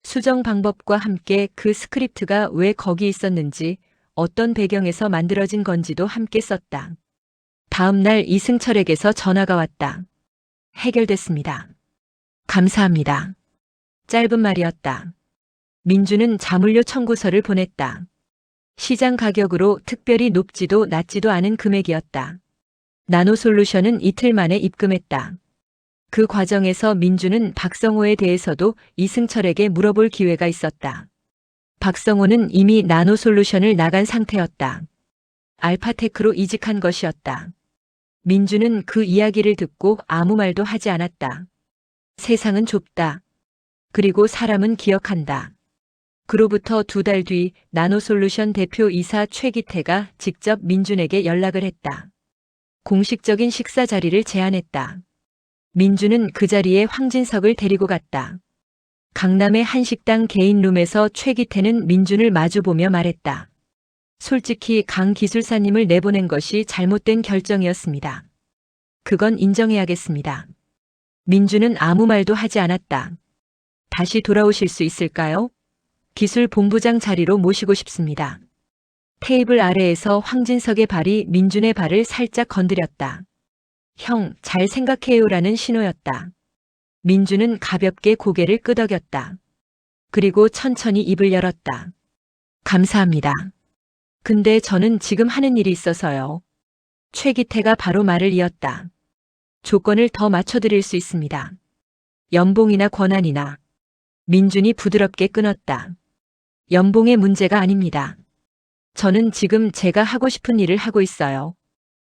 수정 방법과 함께 그 스크립트가 왜 거기 있었는지, 어떤 배경에서 만들어진 건지도 함께 썼다. 다음 날 이승철에게서 전화가 왔다. 해결됐습니다. 감사합니다. 짧은 말이었다. 민주는 자물쇠 청구서를 보냈다. 시장 가격으로 특별히 높지도 낮지도 않은 금액이었다. 나노솔루션은 이틀 만에 입금했다. 그 과정에서 민주는 박성호에 대해서도 이승철에게 물어볼 기회가 있었다. 박성호는 이미 나노솔루션을 나간 상태였다. 알파테크로 이직한 것이었다. 민주는 그 이야기를 듣고 아무 말도 하지 않았다. 세상은 좁다. 그리고 사람은 기억한다. 그로부터 2달 뒤 나노솔루션 대표이사 최기태가 직접 민준에게 연락을 했다. 공식적인 식사 자리를 제안했다. 민주는 그 자리에 황진석을 데리고 갔다. 강남의 한 식당 개인룸에서 최기태는 민준을 마주보며 말했다. 솔직히 강 기술사님을 내보낸 것이 잘못된 결정이었습니다. 그건 인정해야겠습니다. 민준은 아무 말도 하지 않았다. 다시 돌아오실 수 있을까요? 기술본부장 자리로 모시고 싶습니다. 테이블 아래에서 황진석의 발이 민준의 발을 살짝 건드렸다. 형, 잘 생각해요라는 신호였다. 민준은 가볍게 고개를 끄덕였다. 그리고 천천히 입을 열었다. 감사합니다. 근데 저는 지금 하는 일이 있어서요. 최기태가 바로 말을 이었다. 조건을 더 맞춰드릴 수 있습니다. 연봉이나 권한이나. 민준이 부드럽게 끊었다. 연봉의 문제가 아닙니다. 저는 지금 제가 하고 싶은 일을 하고 있어요.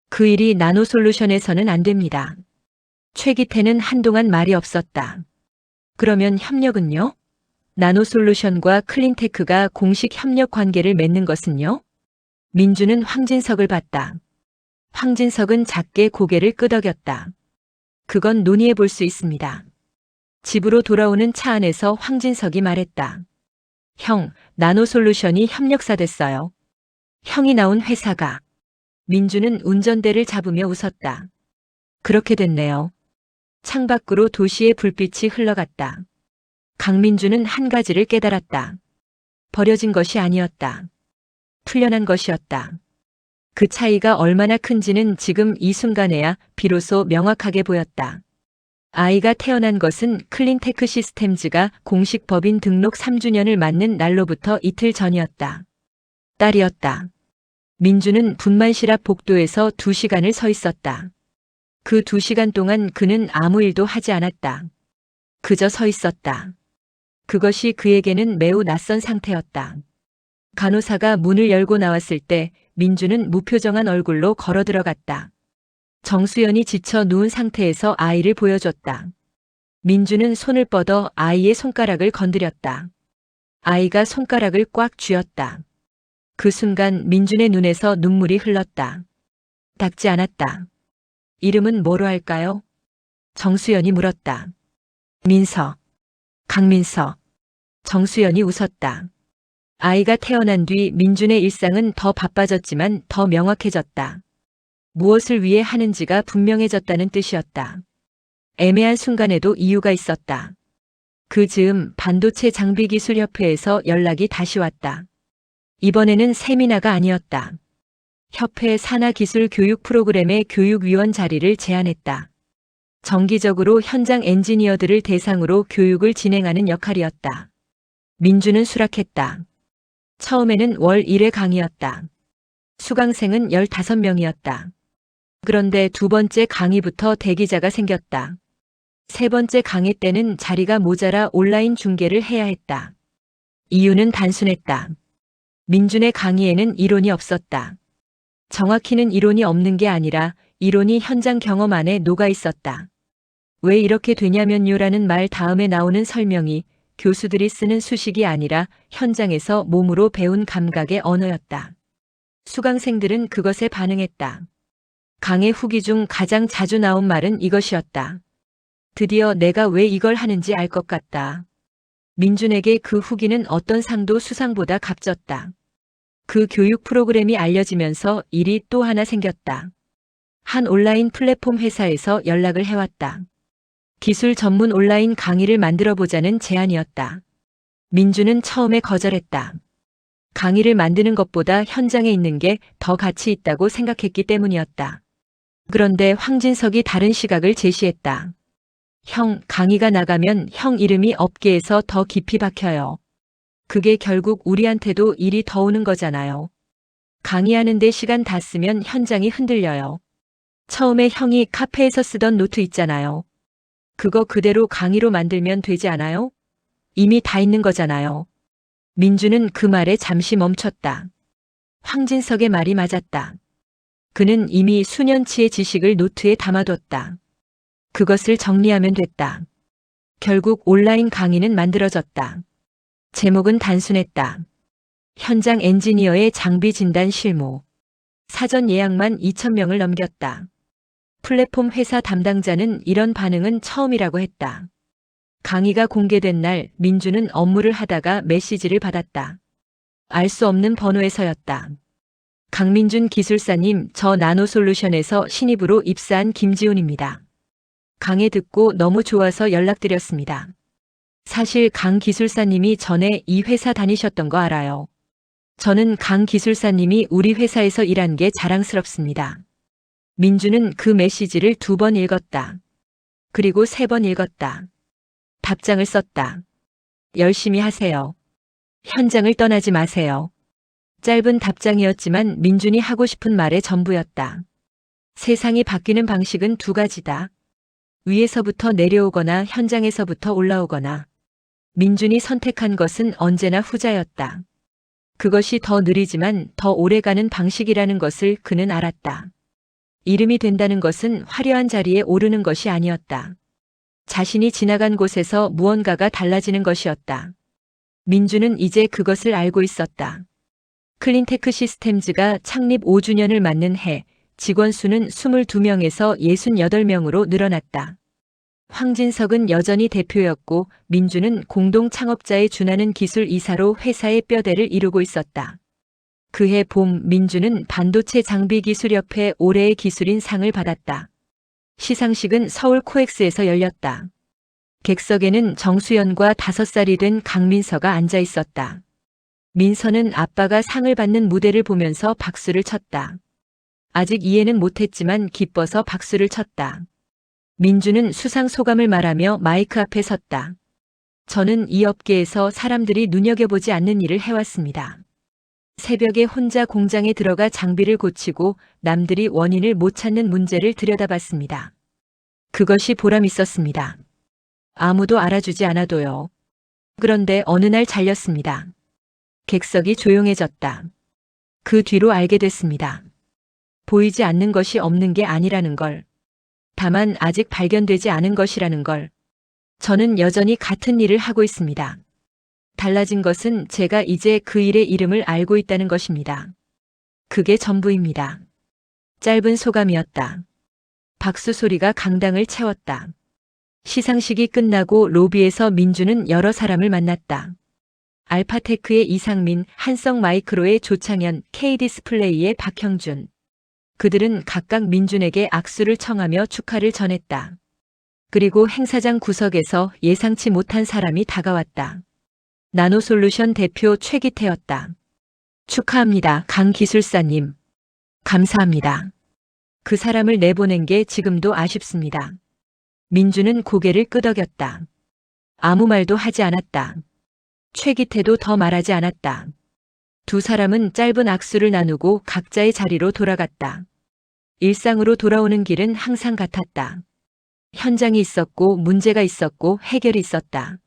그 일이 나노솔루션에서는 안 됩니다. 최기태는 한동안 말이 없었다. 그러면 협력은요? 나노솔루션과 클린테크가 공식 협력 관계를 맺는 것은요? 민주는 황진석을 봤다. 황진석은 작게 고개를 끄덕였다. 그건 논의해 볼 수 있습니다. 집으로 돌아오는 차 안에서 황진석이 말했다. 형, 나노솔루션이 협력사 됐어요. 형이 나온 회사가. 민주는 운전대를 잡으며 웃었다. 그렇게 됐네요. 창밖으로 도시의 불빛이 흘러갔다. 강민주는 한 가지를 깨달았다. 버려진 것이 아니었다. 풀려난 것이었다. 그 차이가 얼마나 큰지는 지금 이 순간에야 비로소 명확하게 보였다. 아이가 태어난 것은 클린테크 시스템즈가 공식 법인 등록 3주년을 맞는 날로부터 이틀 전이었다. 딸이었다. 민주는 분만실 앞 복도에서 2시간을 서 있었다. 그 2시간 동안 그는 아무 일도 하지 않았다. 그저 서 있었다. 그것이 그에게는 매우 낯선 상태였다. 간호사가 문을 열고 나왔을 때 민주는 무표정한 얼굴로 걸어 들어갔다. 정수연이 지쳐 누운 상태에서 아이를 보여줬다. 민주는 손을 뻗어 아이의 손가락을 건드렸다. 아이가 손가락을 꽉 쥐었다. 그 순간 민준의 눈에서 눈물이 흘렀다. 닦지 않았다. 이름은 뭐로 할까요? 정수연이 물었다. 민서. 강민서. 정수연이 웃었다. 아이가 태어난 뒤 민준의 일상은 더 바빠졌지만 더 명확해졌다. 무엇을 위해 하는지가 분명해졌다는 뜻이었다. 애매한 순간에도 이유가 있었다. 그 즈음 반도체 장비기술협회에서 연락이 다시 왔다. 이번에는 세미나가 아니었다. 협회 산하기술 교육 프로그램의 교육위원 자리를 제안했다. 정기적으로 현장 엔지니어들을 대상으로 교육을 진행하는 역할이었다. 민주는 수락했다. 처음에는 월 1회 강의였다. 수강생은 15명이었다. 그런데 2번째 강의부터 대기자가 생겼다. 3번째 강의 때는 자리가 모자라 온라인 중계를 해야 했다. 이유는 단순했다. 민준의 강의에는 이론이 없었다. 정확히는 이론이 없는 게 아니라 이론이 현장 경험 안에 녹아 있었다. 왜 이렇게 되냐면요라는 말 다음에 나오는 설명이 교수들이 쓰는 수식이 아니라 현장에서 몸으로 배운 감각의 언어였다. 수강생들은 그것에 반응했다. 강의 후기 중 가장 자주 나온 말은 이것이었다. 드디어 내가 왜 이걸 하는지 알 것 같다. 민준에게 그 후기는 어떤 상도 수상보다 값졌다. 그 교육 프로그램이 알려지면서 일이 또 하나 생겼다. 한 온라인 플랫폼 회사에서 연락을 해왔다. 기술 전문 온라인 강의를 만들어 보자는 제안이었다. 민주는 처음에 거절했다. 강의를 만드는 것보다 현장에 있는 게 더 가치 있다고 생각했기 때문이었다. 그런데 황진석이 다른 시각을 제시했다. 형, 강의가 나가면 형 이름이 업계에서 더 깊이 박혀요. 그게 결국 우리한테도 일이 더 오는 거잖아요. 강의하는데 시간 다 쓰면 현장이 흔들려요. 처음에 형이 카페에서 쓰던 노트 있잖아요. 그거 그대로 강의로 만들면 되지 않아요? 이미 다 있는 거잖아요. 민주는 그 말에 잠시 멈췄다. 황진석의 말이 맞았다. 그는 이미 수년치의 지식을 노트에 담아뒀다. 그것을 정리하면 됐다. 결국 온라인 강의는 만들어졌다. 제목은 단순했다. 현장 엔지니어의 장비 진단 실무. 사전 예약만 2,000명을 넘겼다. 플랫폼 회사 담당자는 이런 반응은 처음이라고 했다. 강의가 공개된 날 민주는 업무를 하다가 메시지를 받았다. 알 수 없는 번호에서였다. 강민준 기술사님, 저 나노솔루션에서 신입으로 입사한 김지훈입니다. 강의 듣고 너무 좋아서 연락드렸습니다. 사실 강 기술사님이 전에 이 회사 다니셨던 거 알아요. 저는 강 기술사님이 우리 회사에서 일한 게 자랑스럽습니다. 민주는 그 메시지를 2번 읽었다. 그리고 3번 읽었다. 답장을 썼다. 열심히 하세요. 현장을 떠나지 마세요. 짧은 답장이었지만 민준이 하고 싶은 말의 전부였다. 세상이 바뀌는 방식은 2가지다. 위에서부터 내려오거나 현장에서부터 올라오거나. 민준이 선택한 것은 언제나 후자였다. 그것이 더 느리지만 더 오래가는 방식이라는 것을 그는 알았다. 이름이 된다는 것은 화려한 자리에 오르는 것이 아니었다. 자신이 지나간 곳에서 무언가가 달라지는 것이었다. 민주는 이제 그것을 알고 있었다. 클린테크 시스템즈가 창립 5주년을 맞는 해, 직원 수는 22명에서 68명으로 늘어났다. 황진석은 여전히 대표였고 민주는 공동 창업자의 준하는 기술 이사로 회사의 뼈대를 이루고 있었다. 그해 봄 민주는 반도체 장비기술협회 올해의 기술인 상을 받았다. 시상식은 서울 코엑스에서 열렸다. 객석에는 정수연과 5살이 된 강민서가 앉아 있었다. 민서는 아빠가 상을 받는 무대를 보면서 박수를 쳤다. 아직 이해는 못했지만 기뻐서 박수를 쳤다. 민주는 수상 소감을 말하며 마이크 앞에 섰다. 저는 이 업계에서 사람들이 눈여겨보지 않는 일을 해왔습니다. 새벽에 혼자 공장에 들어가 장비를 고치고 남들이 원인을 못 찾는 문제를 들여다봤습니다. 그것이 보람 있었습니다. 아무도 알아주지 않아도요. 그런데 어느 날 잘렸습니다. 객석이 조용해졌다. 그 뒤로 알게 됐습니다. 보이지 않는 것이 없는 게 아니라는 걸. 다만 아직 발견되지 않은 것이라는 걸. 저는 여전히 같은 일을 하고 있습니다. 달라진 것은 제가 이제 그 일의 이름을 알고 있다는 것입니다. 그게 전부입니다. 짧은 소감이었다. 박수 소리가 강당을 채웠다. 시상식이 끝나고 로비에서 민주는 여러 사람을 만났다. 알파테크의 이상민, 한성마이크로의 조창현, K디스플레이의 박형준. 그들은 각각 민준에게 악수를 청하며 축하를 전했다. 그리고 행사장 구석에서 예상치 못한 사람이 다가왔다. 나노솔루션 대표 최기태였다. 축하합니다, 강 기술사님. 감사합니다. 그 사람을 내보낸 게 지금도 아쉽습니다. 민주는 고개를 끄덕였다. 아무 말도 하지 않았다. 최기태도 더 말하지 않았다. 2 사람은 짧은 악수를 나누고 각자의 자리로 돌아갔다. 일상으로 돌아오는 길은 항상 같았다. 현장이 있었고 문제가 있었고 해결이 있었다.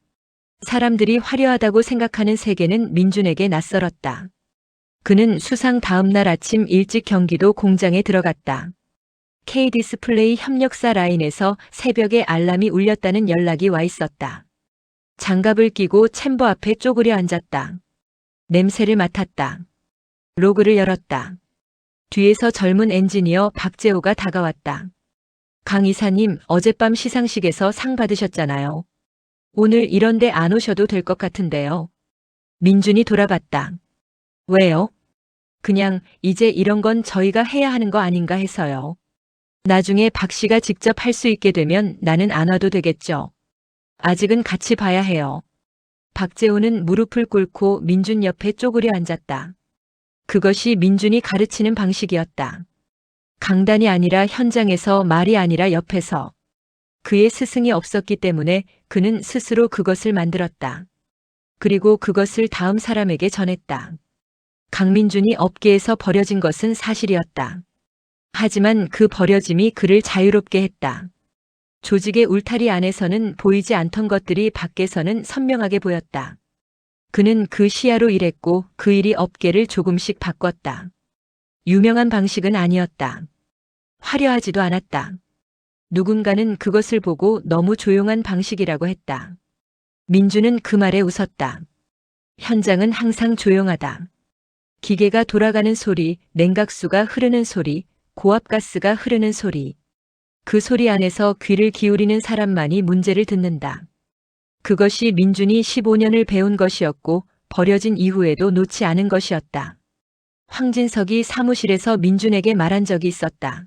사람들이 화려하다고 생각하는 세계는 민준에게 낯설었다. 그는 수상 다음 날 아침 일찍 경기도 공장에 들어갔다. K디스플레이 협력사 라인에서 새벽에 알람이 울렸다는 연락이 와 있었다. 장갑을 끼고 챔버 앞에 쪼그려 앉았다. 냄새를 맡았다. 로그를 열었다. 뒤에서 젊은 엔지니어 박재호가 다가왔다. 강 이사님, 어젯밤 시상식에서 상 받으셨잖아요. 오늘 이런데 안 오셔도 될 것 같은데요. 민준이 돌아봤다. 왜요? 그냥 이제 이런 건 저희가 해야 하는 거 아닌가 해서요. 나중에 박 씨가 직접 할 수 있게 되면 나는 안 와도 되겠죠. 아직은 같이 봐야 해요. 박재호는 무릎을 꿇고 민준 옆에 쪼그려 앉았다. 그것이 민준이 가르치는 방식이었다. 강단이 아니라 현장에서, 말이 아니라 옆에서. 그의 스승이 없었기 때문에 그는 스스로 그것을 만들었다. 그리고 그것을 다음 사람에게 전했다. 강민준이 업계에서 버려진 것은 사실이었다. 하지만 그 버려짐이 그를 자유롭게 했다. 조직의 울타리 안에서는 보이지 않던 것들이 밖에서는 선명하게 보였다. 그는 그 시야로 일했고 그 일이 업계를 조금씩 바꿨다. 유명한 방식은 아니었다. 화려하지도 않았다. 누군가는 그것을 보고 너무 조용한 방식이라고 했다. 민준은 그 말에 웃었다. 현장은 항상 조용하다. 기계가 돌아가는 소리, 냉각수가 흐르는 소리, 고압가스가 흐르는 소리. 그 소리 안에서 귀를 기울이는 사람만이 문제를 듣는다. 그것이 민준이 15년을 배운 것이었고 버려진 이후에도 놓지 않은 것이었다. 황진석이 사무실에서 민준에게 말한 적이 있었다.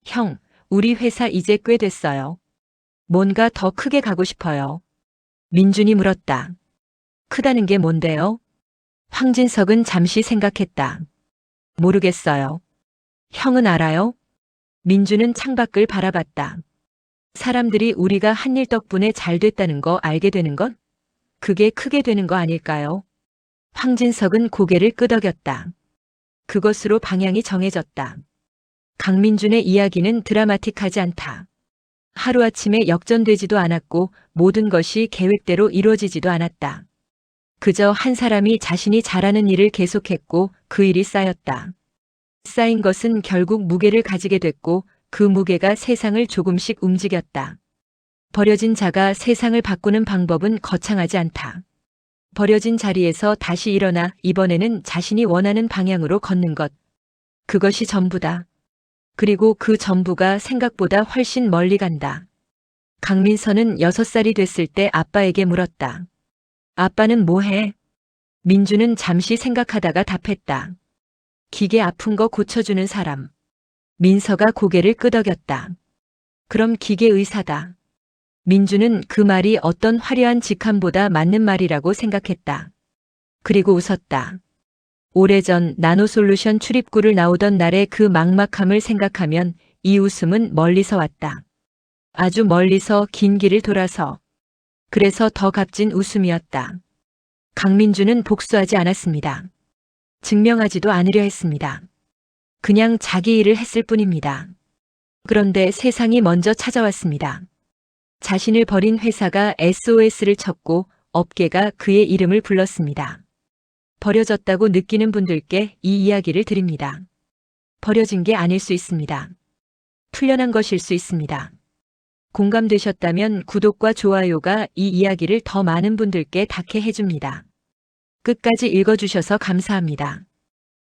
형, 우리 회사 이제 꽤 됐어요. 뭔가 더 크게 가고 싶어요. 민준이 물었다. 크다는 게 뭔데요? 황진석은 잠시 생각했다. 모르겠어요. 형은 알아요? 민준은 창밖을 바라봤다. 사람들이 우리가 한 일 덕분에 잘 됐다는 거 알게 되는 것? 그게 크게 되는 거 아닐까요? 황진석은 고개를 끄덕였다. 그것으로 방향이 정해졌다. 강민준의 이야기는 드라마틱하지 않다. 하루아침에 역전되지도 않았고 모든 것이 계획대로 이루어지지도 않았다. 그저 한 사람이 자신이 잘하는 일을 계속했고 그 일이 쌓였다. 쌓인 것은 결국 무게를 가지게 됐고 그 무게가 세상을 조금씩 움직였다. 버려진 자가 세상을 바꾸는 방법은 거창하지 않다. 버려진 자리에서 다시 일어나 이번에는 자신이 원하는 방향으로 걷는 것. 그것이 전부다. 그리고 그 전부가 생각보다 훨씬 멀리 간다. 강민서는 6살이 됐을 때 아빠에게 물었다. 아빠는 뭐 해? 민주는 잠시 생각하다가 답했다. 기계 아픈 거 고쳐주는 사람. 민서가 고개를 끄덕였다. 그럼 기계 의사다. 민주는 그 말이 어떤 화려한 직함보다 맞는 말이라고 생각했다. 그리고 웃었다. 오래전 나노솔루션 출입구를 나오던 날의 그 막막함을 생각하면 이 웃음은 멀리서 왔다. 아주 멀리서 긴 길을 돌아서. 그래서 더 값진 웃음이었다. 강민주는 복수하지 않았습니다. 증명하지도 않으려 했습니다. 그냥 자기 일을 했을 뿐입니다. 그런데 세상이 먼저 찾아왔습니다. 자신을 버린 회사가 SOS를 쳤고 업계가 그의 이름을 불렀습니다. 버려졌다고 느끼는 분들께 이 이야기를 드립니다. 버려진 게 아닐 수 있습니다. 풀려난 것일 수 있습니다. 공감되셨다면 구독과 좋아요가 이 이야기를 더 많은 분들께 닿게 해줍니다. 끝까지 읽어주셔서 감사합니다.